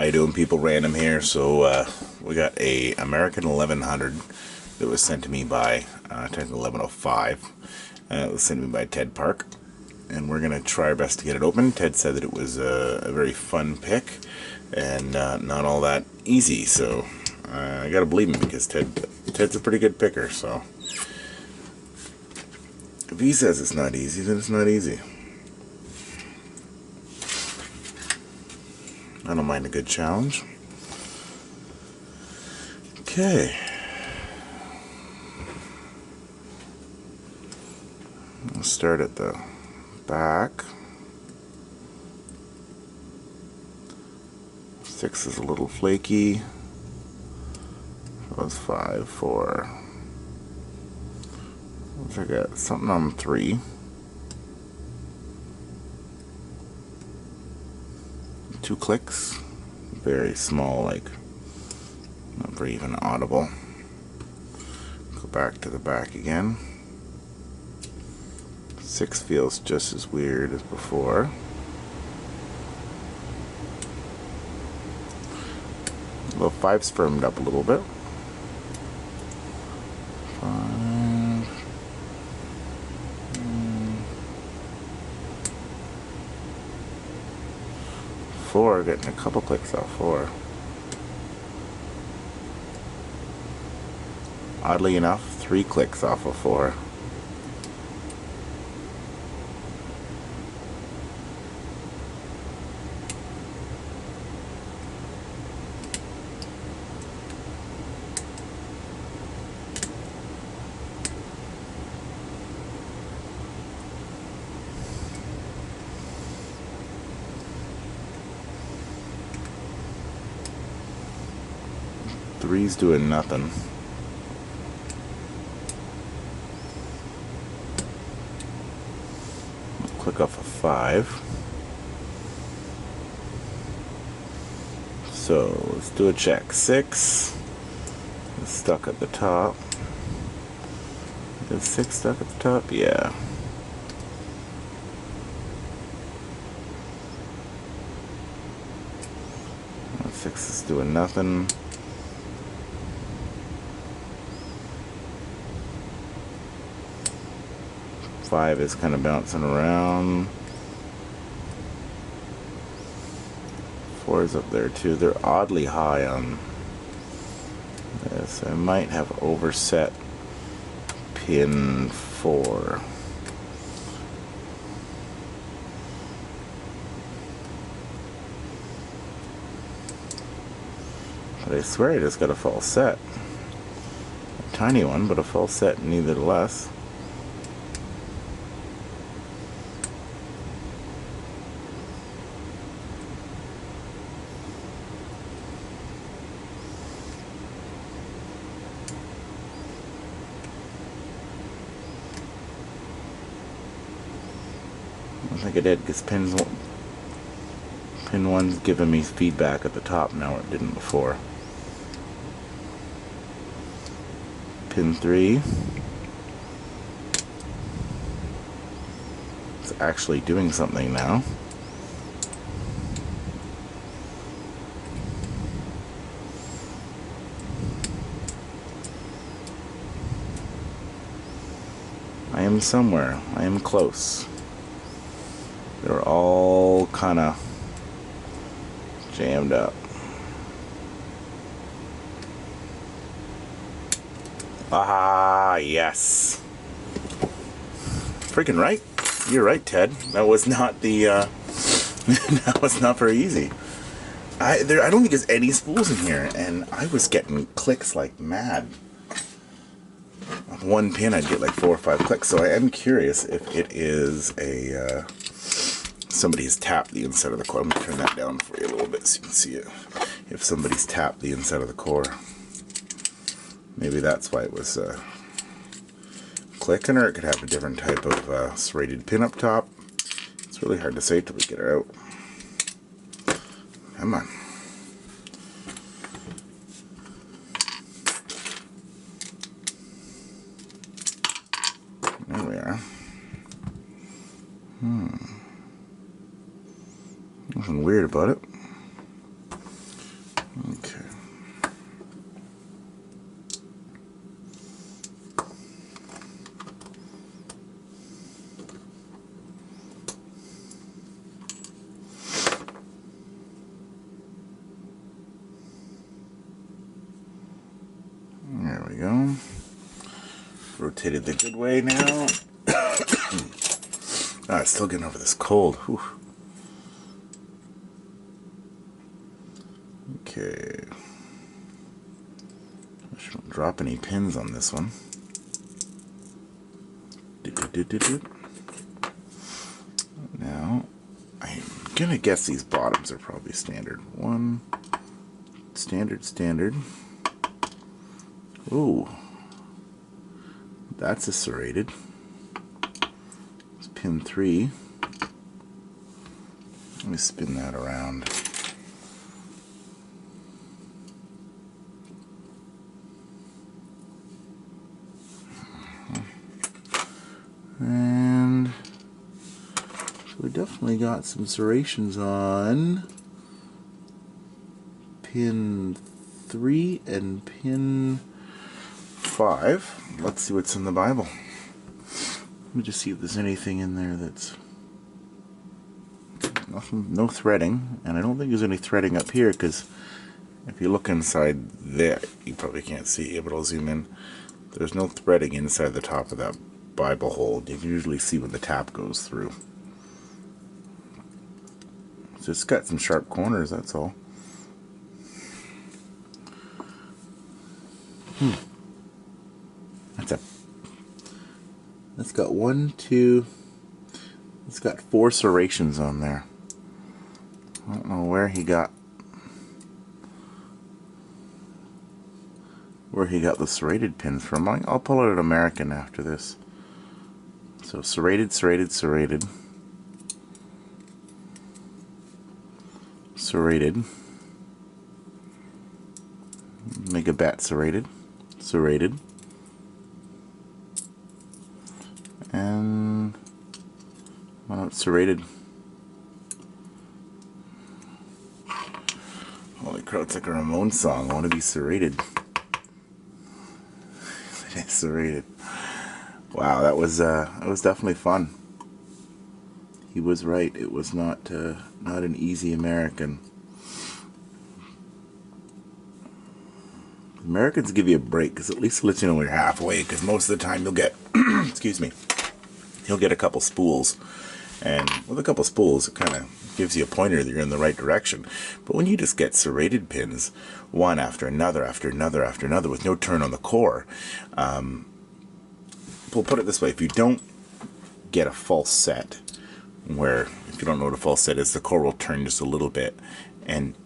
How you doing, people? Random here. So we got a American 1100 that was sent to me by 1105. It was sent to me by Ted Park, and we're gonna try our best to get it open. Ted said that it was a very fun pick and not all that easy. So I gotta believe him because Ted's a pretty good picker. So if he says it's not easy, then it's not easy. I don't mind a good challenge. Okay. We'll start at the back. 6 is a little flaky. That was 5, 4. I got something on 3. 2 clicks. Very small, like not very even audible. Go back to the back again. 6 feels just as weird as before. Well, 5's firmed up a little bit. 5. 4, getting a couple clicks off 4. Oddly enough, 3 clicks off of 4. Three's doing nothing. Click off a 5. So let's do a check. 6 is stuck at the top. Is 6 stuck at the top? Yeah. Well, 6 is doing nothing. 5 is kind of bouncing around. 4 is up there too. They're oddly high on this. I might have overset pin 4. But I swear I just got a false set. A tiny one, but a false set nevertheless. I think it did because pin 1's giving me feedback at the top now, it didn't before. Pin 3 it's actually doing something now. I am somewhere. I am close. They're all kind of jammed up. Ah, yes. Freaking right. You're right, Ted. That was not the, that was not very easy. I don't think there's any spools in here, and I was getting clicks like mad. On one pin, I'd get like 4 or 5 clicks, so I am curious if it is a, somebody's tapped the inside of the core. I'm going to turn that down for you a little bit so you can see it. If somebody's tapped the inside of the core. Maybe that's why it was clicking, or it could have a different type of serrated pin up top. It's really hard to say till we get her out. Come on. There we are. Nothing weird about it. go. Rotated the good way now. It's still getting over this cold. Whew. Okay. I shouldn't drop any pins on this one. Now, I'm gonna guess these bottoms are probably standard. One, standard. Ooh, that's a serrated. It's pin 3. Let me spin that around. And so we definitely got some serrations on pin 3 and pin 5. Let's see what's in the Bible. Let me just see if there's anything in there that's nothing, no threading, and I don't think there's any threading up here, because if you look inside there, you probably can't see it, but I'll zoom in. There's no threading inside the top of that Bible hole. You can usually see when the tap goes through. So it's got some sharp corners, that's all. That's got 1, 2. It's got 4 serrations on there. I don't know where he got the serrated pins from. I'll pull out an American after this. So serrated, serrated. Make a bat serrated. And serrated. Holy crow, it's like a Ramones song. I want to be serrated. Serrated. Wow, that was definitely fun. He was right. It was not an easy American. Americans give you a break, because at least it lets you know when you're halfway, because most of the time you'll get excuse me, you'll get a couple spools, and with a couple spools it kind of gives you a pointer that you're in the right direction. But when you just get serrated pins, one after another with no turn on the core, we'll put it this way, if you don't get a false set, where if you don't know what a false set is, the core will turn just a little bit, and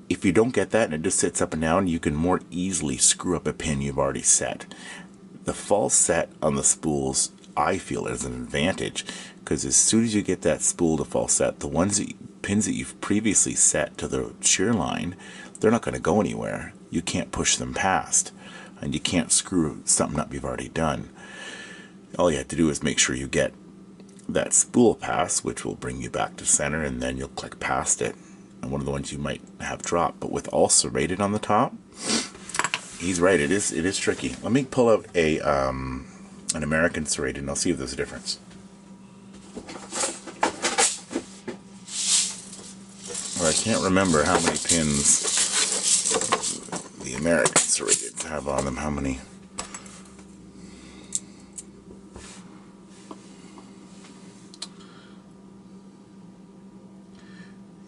if you don't get that and it just sits up and down, you can more easily screw up a pin you've already set. The false set on the spools, I feel, is an advantage, because as soon as you get that spool to false set, the pins that you've previously set to the shear line, they're not going to go anywhere. You can't push them past, and you can't screw something up you've already done. All you have to do is make sure you get that spool pass, which will bring you back to center, and then you'll click past it. And one of the ones you might have dropped, but with all serrated on the top, he's right. It is tricky. Let me pull out an American serrated, and I'll see if there's a difference. Well, I can't remember how many pins the American serrated have on them. How many?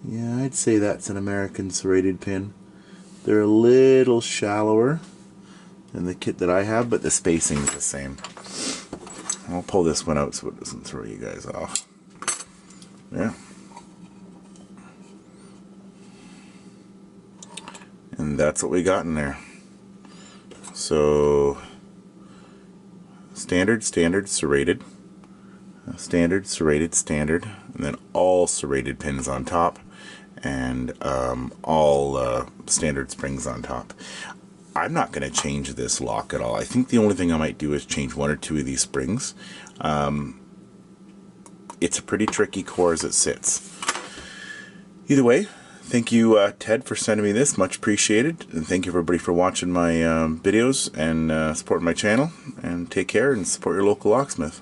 Yeah, I'd say that's an American serrated pin. They're a little shallower than the kit that I have, but the spacing is the same. I'll pull this one out so it doesn't throw you guys off. Yeah. And that's what we got in there. So, standard, serrated. Standard, serrated, standard. And then all serrated pins on top. And all standard springs on top. I'm not going to change this lock at all. I think the only thing I might do is change 1 or 2 of these springs. It's a pretty tricky core as it sits. Either way, thank you, Ted, for sending me this. Much appreciated. And thank you, everybody, for watching my videos and supporting my channel. And take care and support your local locksmith.